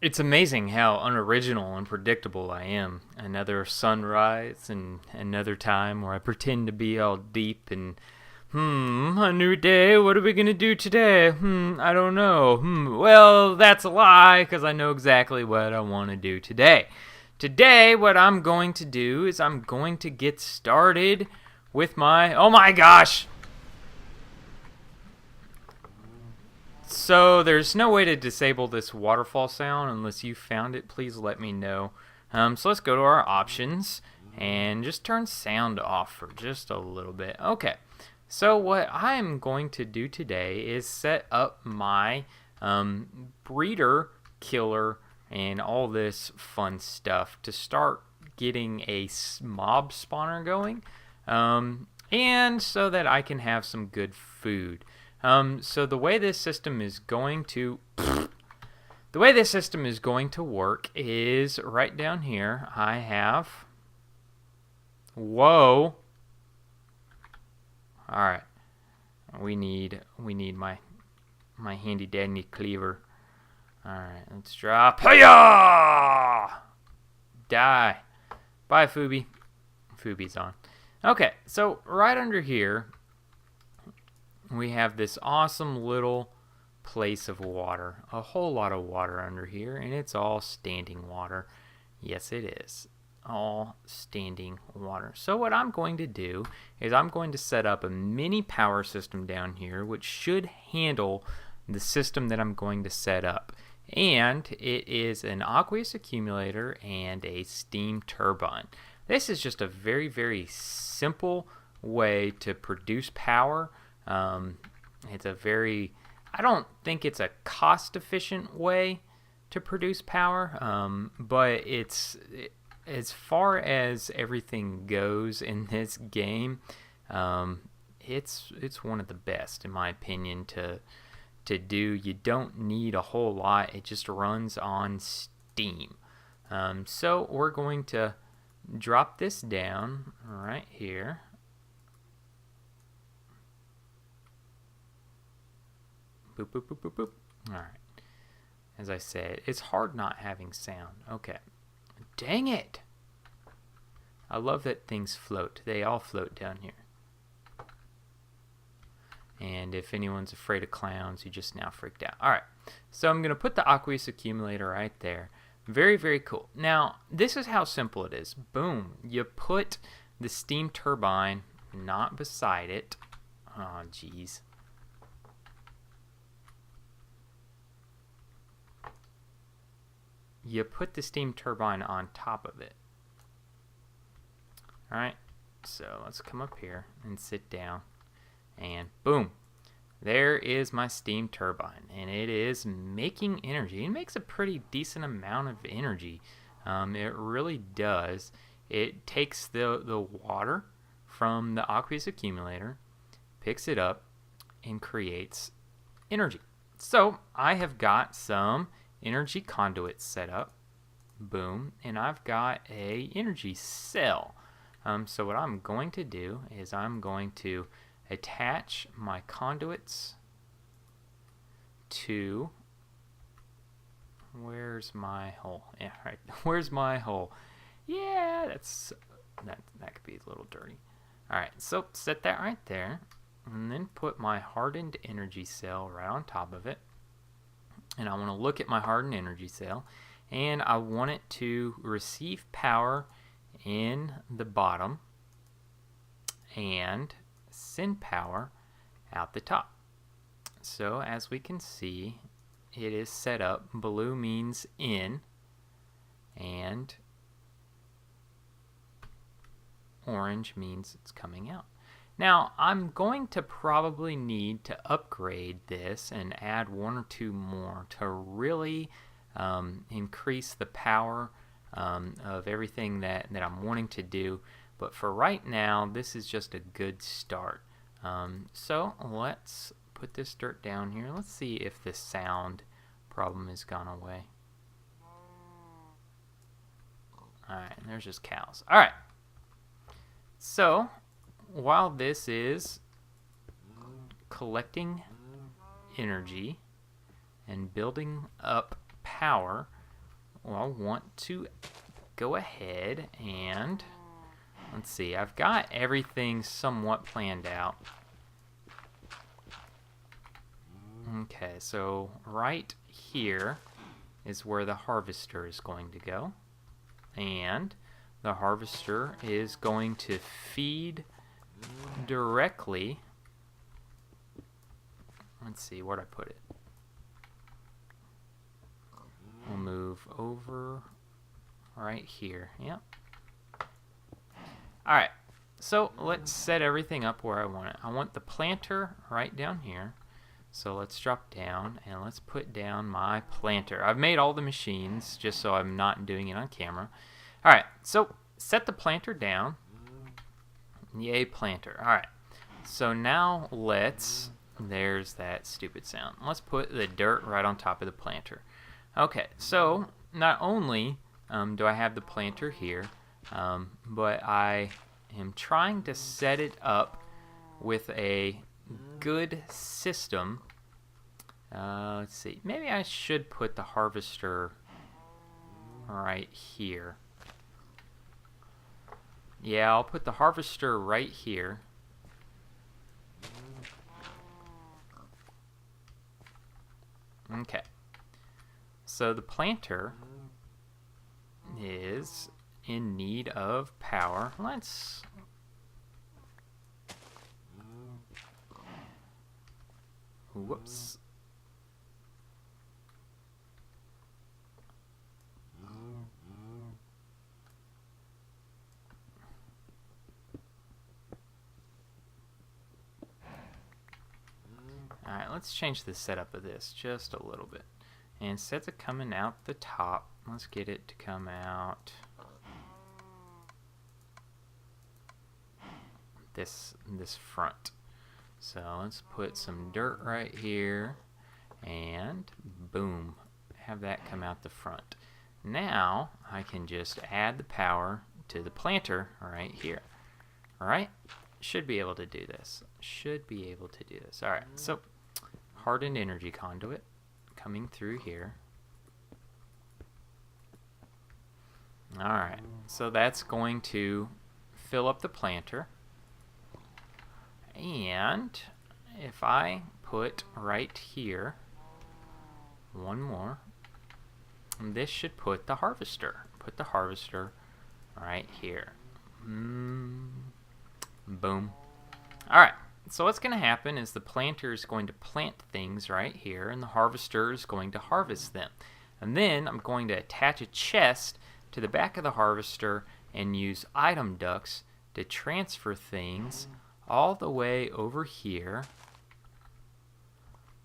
It's amazing how unoriginal and predictable I am. Another sunrise and another time where I pretend to be all deep and, a new day, what are we gonna do today? I don't know. Well, that's a lie, because I know exactly what I want to do today. Today, what I'm going to do is I'm going to get started with oh my gosh! So there's no way to disable this waterfall sound unless you found it. Please let me know. So let's go to our options and just turn sound off for just a little bit. Okay. So what I'm going to do today is set up my breeder, killer, and all this fun stuff to start getting a mob spawner going, and so that I can have some good food. So the way this system is going to work is right down here. I have. Whoa. All right. We need my handy dandy cleaver. All right. Let's drop. Hiya! Die. Bye, Fubi. Fubi's on. Okay. So right under here, we have this awesome little place of water. A whole lot of water under here, and it's all standing water. Yes, it is. All standing water. So what I'm going to do is I'm going to set up a mini power system down here, which should handle the system that I'm going to set up. And it is an aqueous accumulator and a steam turbine. This is just a very, very simple way to produce power. It's a very, I don't think it's a cost-efficient way to produce power, but as far as everything goes in this game, it's one of the best, in my opinion, to do. You don't need a whole lot. It just runs on steam. So we're going to drop this down right here. Boop, boop, boop, boop, boop. Alright. As I said, it's hard not having sound. Okay. Dang it! I love that things float. They all float down here. And if anyone's afraid of clowns, you just now freaked out. Alright. So I'm going to put the aqueous accumulator right there. Very, very cool. Now, this is how simple it is. Boom. You put the steam turbine not beside it. Oh, jeez. You put the steam turbine on top of it. Alright, so let's come up here and sit down. And boom, there is my steam turbine. And it is making energy. It makes a pretty decent amount of energy. It really does. It takes the water from the aqueous accumulator, picks it up, and creates energy. So I have got some energy conduits set up. Boom. And I've got a energy cell. So what I'm going to do is I'm going to attach my conduits to, where's my hole? Yeah, right. Where's my hole? Yeah, that could be a little dirty. Alright, so set that right there, and then put my hardened energy cell right on top of it. And I want to look at my hardened energy cell, and I want it to receive power in the bottom and send power out the top. So as we can see, it is set up. Blue means in, and orange means it's coming out. Now, I'm going to probably need to upgrade this and add one or two more to really increase the power of everything that I'm wanting to do. But for right now, this is just a good start. So let's put this dirt down here. Let's see if the sound problem has gone away. Alright, there's just cows. Alright. So while this is collecting energy and building up power, I want to go ahead and let's see. I've got everything somewhat planned out. Okay, so right here is where the harvester is going to go. And the harvester is going to feed directly. Let's see, where'd I put it? We'll move over right here. Yep. Alright, so let's set everything up where I want it. I want the planter right down here. So let's drop down and let's put down my planter. I've made all the machines just so I'm not doing it on camera. Alright, so set the planter down. Yay, planter. Alright, so now there's that stupid sound. Let's put the dirt right on top of the planter. Okay, so not only do I have the planter here, but I am trying to set it up with a good system. Let's see, maybe I should put the harvester right here. Yeah, I'll put the harvester right here. Okay, so the planter is in need of power. Whoops. Alright, let's change the setup of this just a little bit. And instead of coming out the top, let's get it to come out this front. So let's put some dirt right here and boom, have that come out the front. Now I can just add the power to the planter right here. Alright, should be able to do this. Alright, so hardened energy conduit coming through here. Alright, so that's going to fill up the planter. And if I put right here one more, this should put the harvester. Put the harvester right here. Boom. Alright, so what's going to happen is the planter is going to plant things right here, and the harvester is going to harvest them. And then I'm going to attach a chest to the back of the harvester and use item ducts to transfer things all the way over here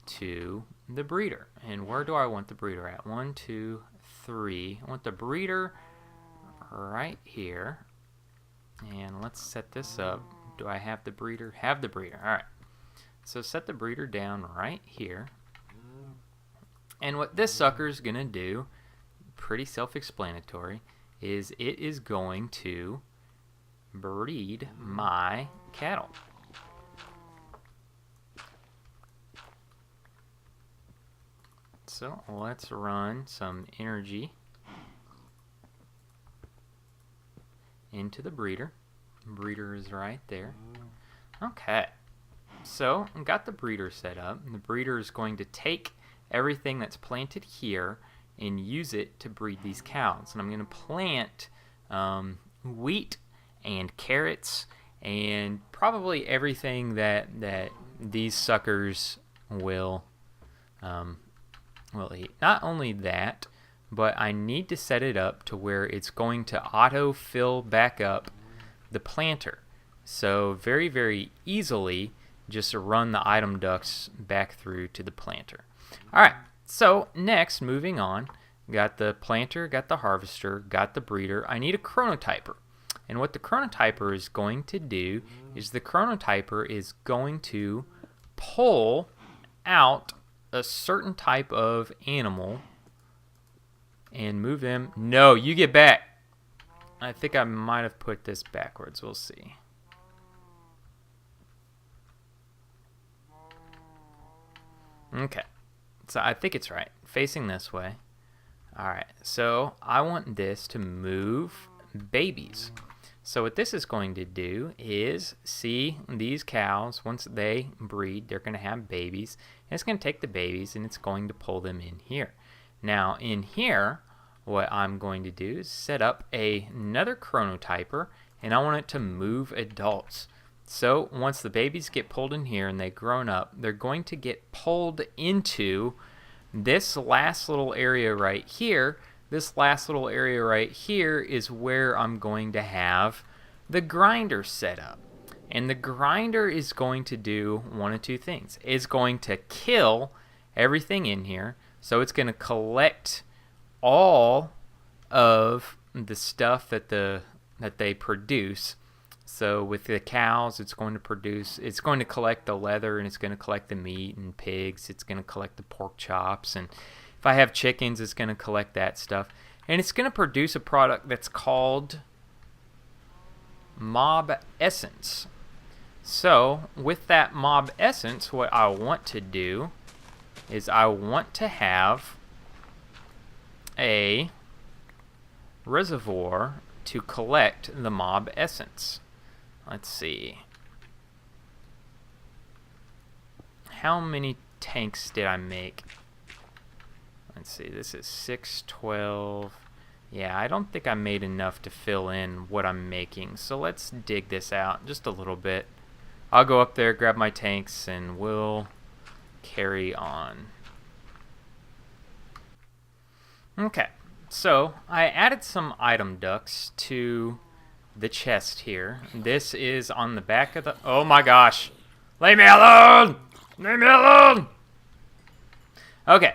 to the breeder. And where do I want the breeder at? 1, 2, 3. I want the breeder right here. And let's set this up. Do I have the breeder? Have the breeder. Alright. So set the breeder down right here. And what this sucker is going to do, pretty self-explanatory, is it is going to breed my cattle. So let's run some energy into the breeder. Breeder is right there. Okay, so got the breeder set up. The breeder is going to take everything that's planted here and use it to breed these cows. And I'm going to plant wheat and carrots and probably everything that these suckers will eat. Not only that, but I need to set it up to where it's going to auto fill back up the planter. So very, very easily just run the item ducts back through to the planter. Alright, so next, moving on, got the planter, got the harvester, got the breeder. I need a chronotyper. And what the chronotyper is going to do is the chronotyper is going to pull out a certain type of animal and move them. No, you get back. I think I might have put this backwards. We'll see. Okay. So I think it's right. Facing this way. Alright, so I want this to move babies. So what this is going to do is, see these cows, once they breed, they're going to have babies. And it's going to take the babies and it's going to pull them in here. Now in here, what I'm going to do is set up another chronotyper, and I want it to move adults. So once the babies get pulled in here and they've grown up, they're going to get pulled into this last little area right here. This last little area right here is where I'm going to have the grinder set up. And the grinder is going to do one of two things. It's going to kill everything in here. So it's going to collect all of the stuff that they produce. So with the cows, it's going to collect the leather, and it's going to collect the meat, and pigs, it's going to collect the pork chops, and if I have chickens, it's going to collect that stuff. And it's going to produce a product that's called mob essence. So with that mob essence, what I want to do is I want to have a reservoir to collect the mob essence. Let's see. How many tanks did I make? Let's see, this is 6, 12. Yeah, I don't think I made enough to fill in what I'm making. So let's dig this out just a little bit. I'll go up there, grab my tanks, and we'll carry on. Okay, so I added some item ducts to the chest here. This is on the back of the... Oh my gosh! Leave me alone! Leave me alone! Okay,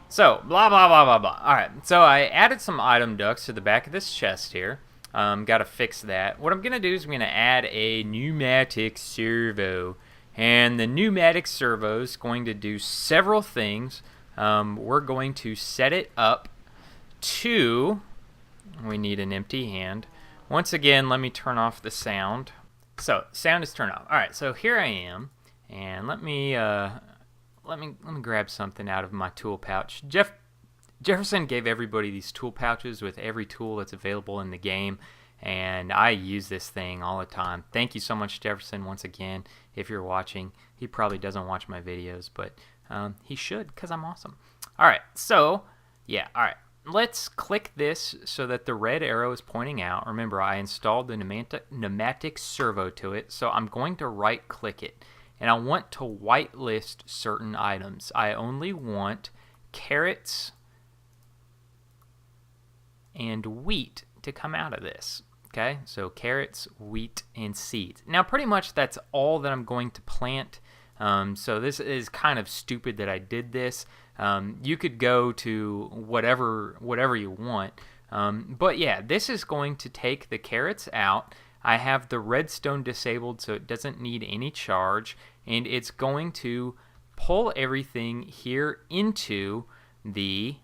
so blah blah blah blah blah. Alright, so I added some item ducts to the back of this chest here. Gotta fix that. What I'm gonna do is I'm gonna add a pneumatic servo. And the pneumatic servo is going to do several things. We're going to set it up to... We need an empty hand. Once again, let me turn off the sound. So, sound is turned off. Alright, so here I am, and let me grab something out of my tool pouch. Jefferson gave everybody these tool pouches with every tool that's available in the game, and I use this thing all the time. Thank you so much, Jefferson, once again, if you're watching. He probably doesn't watch my videos, but he should, because I'm awesome. Alright, so, yeah, alright. Let's click this so that the red arrow is pointing out. Remember, I installed the pneumatic servo to it, so I'm going to right click it. And I want to whitelist certain items. I only want carrots and wheat to come out of this. Okay, so carrots, wheat, and seeds. Now pretty much that's all that I'm going to plant. So this is kind of stupid that I did this. You could go to whatever you want. But yeah, this is going to take the carrots out. I have the redstone disabled so it doesn't need any charge. And it's going to pull everything here into the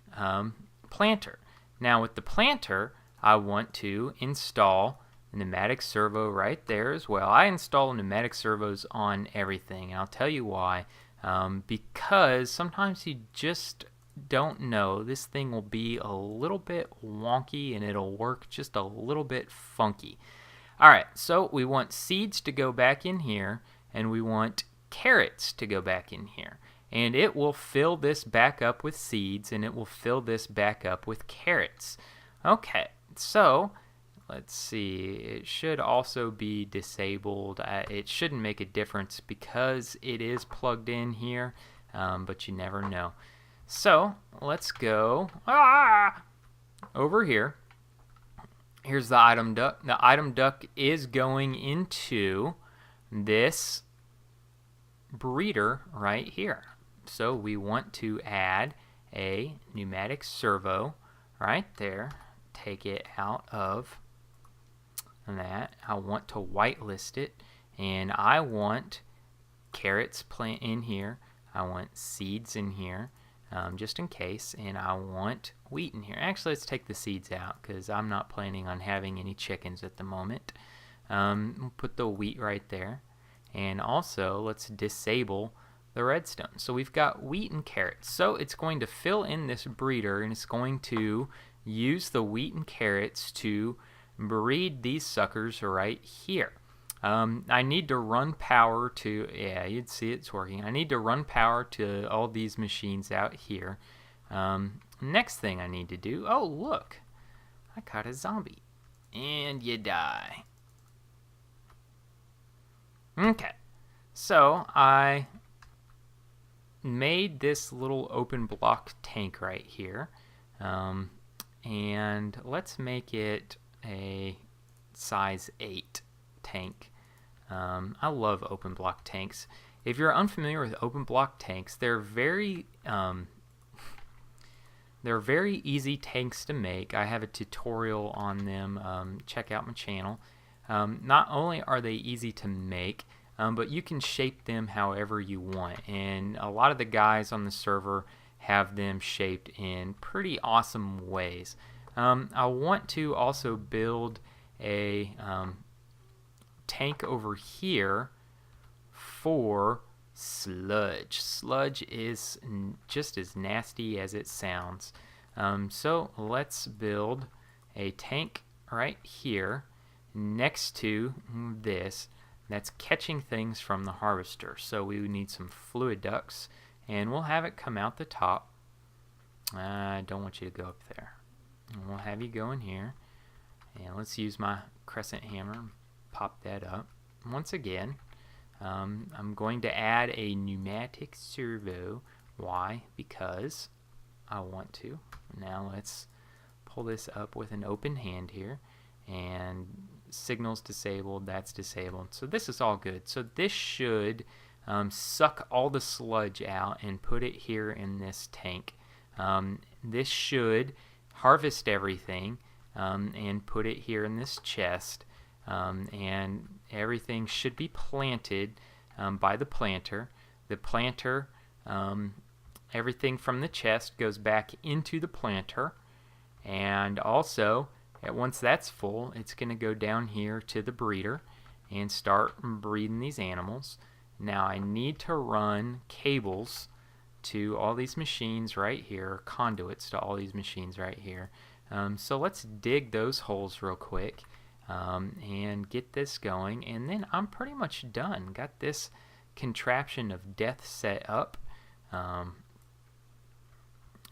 planter. Now with the planter, I want to install a pneumatic servo right there as well. I install pneumatic servos on everything, and I'll tell you why. Because sometimes you just don't know. This thing will be a little bit wonky and it'll work just a little bit funky. Alright, so we want seeds to go back in here, and we want carrots to go back in here. And it will fill this back up with seeds, and it will fill this back up with carrots. Okay, so let's see, it should also be disabled. It shouldn't make a difference because it is plugged in here, but you never know. So let's go over here. Here's the item duct. The item duct is going into this breeder right here. So we want to add a pneumatic servo right there. Take it out of that. I want to whitelist it, and I want carrots plant in here. I want seeds in here, just in case, and I want wheat in here. Actually, let's take the seeds out because I'm not planning on having any chickens at the moment. We'll put the wheat right there, and also let's disable the redstone. So we've got wheat and carrots. So it's going to fill in this breeder, and it's going to use the wheat and carrots to breed these suckers right here. I need to run power to, yeah, you'd see it's working. I need to run power to all these machines out here. Next thing I need to do, oh look, I caught a zombie. And you die. Okay, so I made this little open block tank right here, and let's make it a size 8 tank. I love open block tanks. If you're unfamiliar with open block tanks, they're very easy tanks to make. I have a tutorial on them. Check out my channel. Not only are they easy to make, but you can shape them however you want, and a lot of the guys on the server have them shaped in pretty awesome ways. I want to also build a tank over here for sludge. Sludge is just as nasty as it sounds. So let's build a tank right here next to this that's catching things from the harvester. So we would need some fluid ducts, and we'll have it come out the top. I don't want you to go up there. And we'll have you go in here, and let's use my crescent hammer and pop that up. Once again, I'm going to add a pneumatic servo. Why? Because I want to. Now let's pull this up with an open hand here, and signals disabled, that's disabled. So this is all good. So this should suck all the sludge out and put it here in this tank. This should harvest everything and put it here in this chest, and everything should be planted by the planter. The planter, everything from the chest goes back into the planter, and also once that's full, it's going to go down here to the breeder and start breeding these animals. Now I need to run cables to all these machines right here, conduits to all these machines right here. So let's dig those holes real quick and get this going, and then I'm pretty much done. Got this contraption of death set up.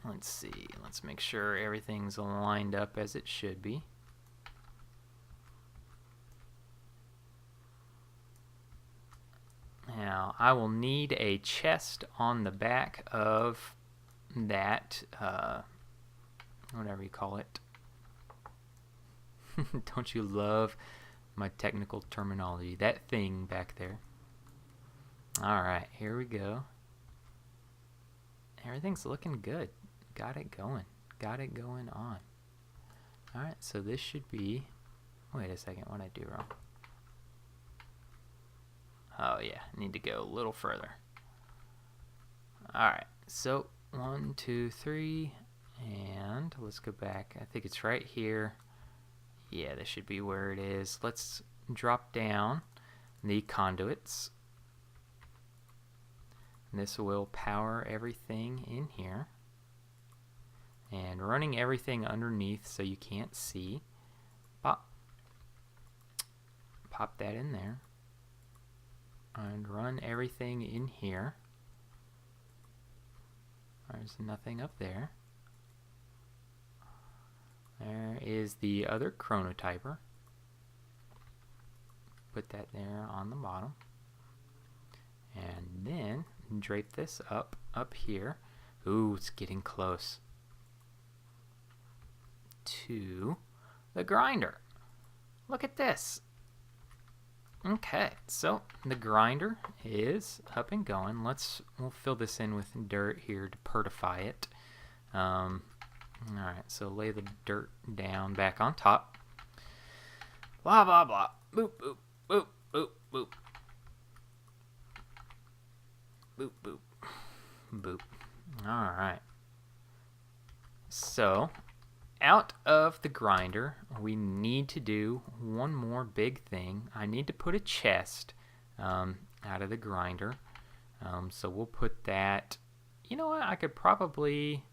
Let's see, let's make sure everything's lined up as it should be. Now I will need a chest on the back of that, whatever you call it. Don't you love my technical terminology? That thing back there. Alright, here we go. Everything's looking good. Got it going. Got it going on. Alright, so this should be... Wait a second, what did I do wrong? Oh yeah, need to go a little further. Alright, so 1, 2, 3, and let's go back. I think it's right here. Yeah, this should be where it is. Let's drop down the conduits. This will power everything in here, and running everything underneath so you can't see. Pop that in there, and run everything in here. There's nothing up there. There is the other chronotyper. Put that there on the bottom, and then drape this up here. Ooh, it's getting close to the grinder. Look at this. Okay, so the grinder is up and going. We'll fill this in with dirt here to pertify it. Alright, so lay the dirt down back on top. Blah blah blah. Boop boop boop boop boop. Boop, boop, boop. Alright. So, out of the grinder, we need to do one more big thing. I need to put a chest out of the grinder. So we'll put that. You know what? I could probably.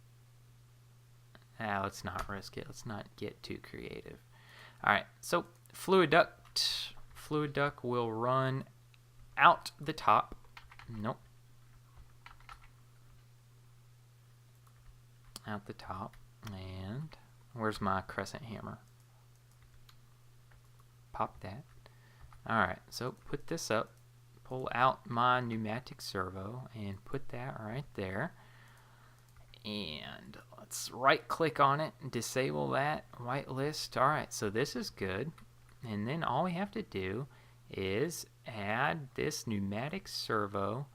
Let's not risk it. Let's not get too creative. All right. So fluid duct. Fluid duct will run out the top. Nope. Out the top. And where's my crescent hammer? Pop that. Alright, so put this up. Pull out my pneumatic servo and put that right there. And let's right click on it and disable that whitelist. Alright, so this is good. And then all we have to do is add this pneumatic servo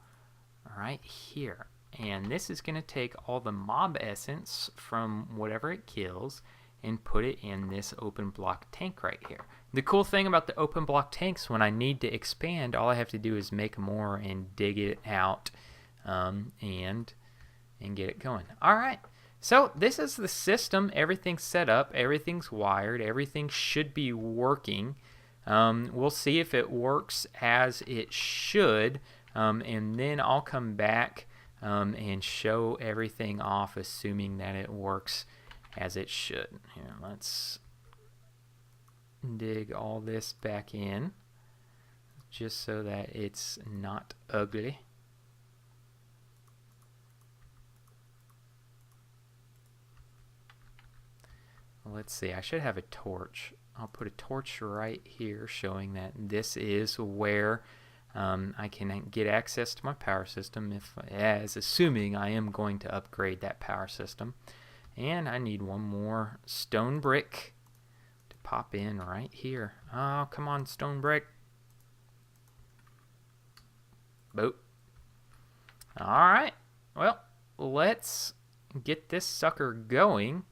right here. And this is going to take all the mob essence from whatever it kills and put it in this open block tank right here. The cool thing about the open block tanks, when I need to expand, all I have to do is make more and dig it out and get it going. Alright, so this is the system. Everything's set up, everything's wired, everything should be working. We'll see if it works as it should, and then I'll come back and show everything off, assuming that it works as it should. Here, let's dig all this back in just so that it's not ugly. Let's see, I should have a torch. I'll put a torch right here showing that this is where I can get access to my power system, assuming I am going to upgrade that power system. And I need one more stone brick to pop in right here. Oh, come on, stone brick. Boop. Alright, well, let's get this sucker going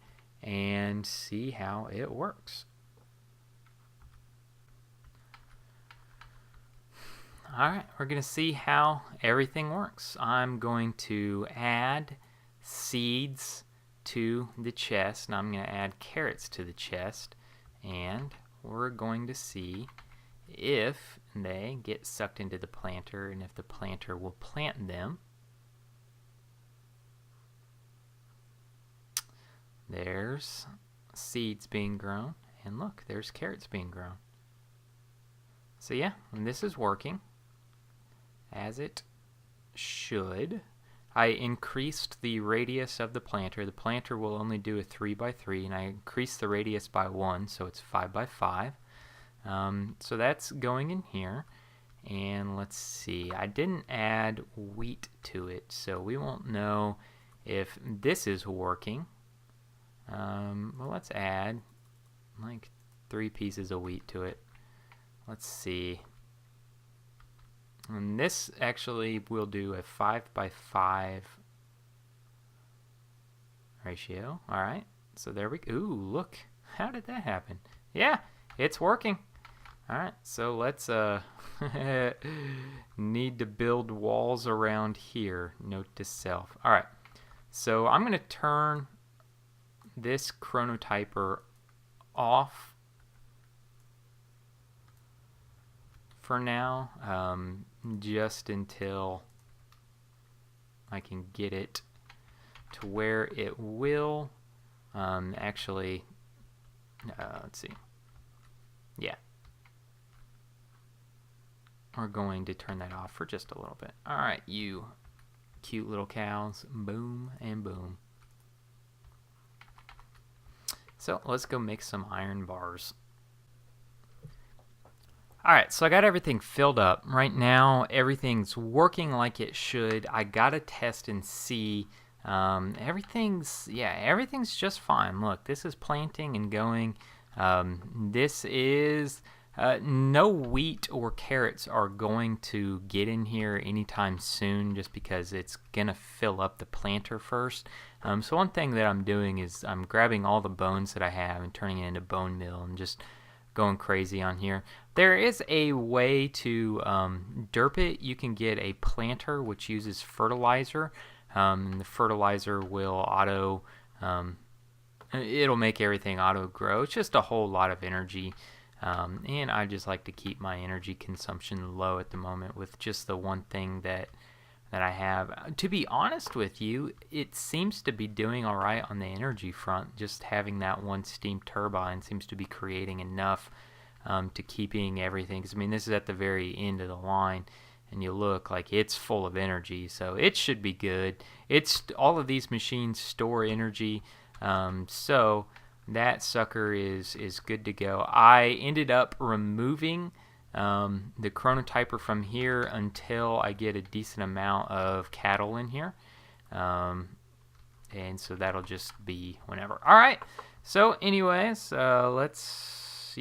and see how it works. Alright, we're going to see how everything works. I'm going to add seeds to the chest, and I'm going to add carrots to the chest, and we're going to see if they get sucked into the planter and if the planter will plant them. There's seeds being grown, and look, there's carrots being grown. So yeah, and this is working as it should. I increased the radius of the planter. The planter will only do a 3x3, and I increased the radius by 1, so it's 5x5. So that's going in here. And let's see, I didn't add wheat to it, so we won't know if this is working. Well, let's add like 3 pieces of wheat to it. Let's see. And this actually will do a 5x5 ratio. Alright, so there we go. Ooh, look. How did that happen? Yeah, it's working. Alright, so let's need to build walls around here. Note to self. Alright, so I'm going to turn this chronotyper off for now, just until I can get it to where it will actually, let's see, yeah, we're going to turn that off for just a little bit. Alright, you cute little cows, boom and boom. So let's go make some iron bars. Alright, so I got everything filled up. Right now, everything's working like it should. I gotta test and see. Everything's just fine. Look, this is planting and going. This is, no wheat or carrots are going to get in here anytime soon, just because it's gonna fill up the planter first. So one thing that I'm doing is I'm grabbing all the bones that I have and turning it into bone meal and just going crazy on here. There is a way to derp it. You can get a planter which uses fertilizer. The fertilizer will auto, it'll make everything auto grow. It's just a whole lot of energy. And I just like to keep my energy consumption low at the moment with just the one thing that that I have. To be honest with you, it seems to be doing all right on the energy front. Just having that one steam turbine seems to be creating enough to keeping everything. 'Cause, I mean, this is at the very end of the line, and you look like it's full of energy, so it should be good. It's all of these machines store energy, so that sucker is good to go. I ended up removing the chronotyper from here until I get a decent amount of cattle in here, and so that'll just be whenever. All right, so anyways, let's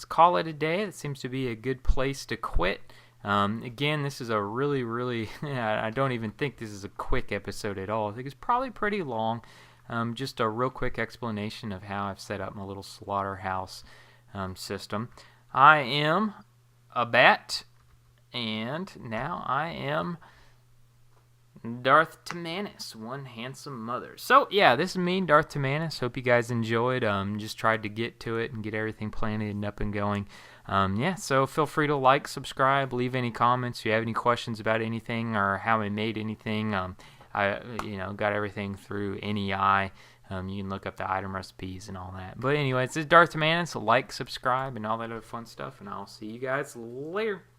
call it a day. That seems to be a good place to quit. Again, this is a really I don't even think this is a quick episode at all. I think it's probably pretty long. Just a real quick explanation of how I've set up my little slaughterhouse system. I am a bat, and now I am Darth Timanus, one handsome mother. So yeah, this is me, Darth Timanus. Hope you guys enjoyed. Just tried to get to it and get everything planted and up and going. Yeah, so feel free to like, subscribe, leave any comments. If you have any questions about anything or how I made anything, I got everything through NEI. You can look up the item recipes and all that. But anyways, this is Darth Timanus. Like, subscribe, and all that other fun stuff. And I'll see you guys later.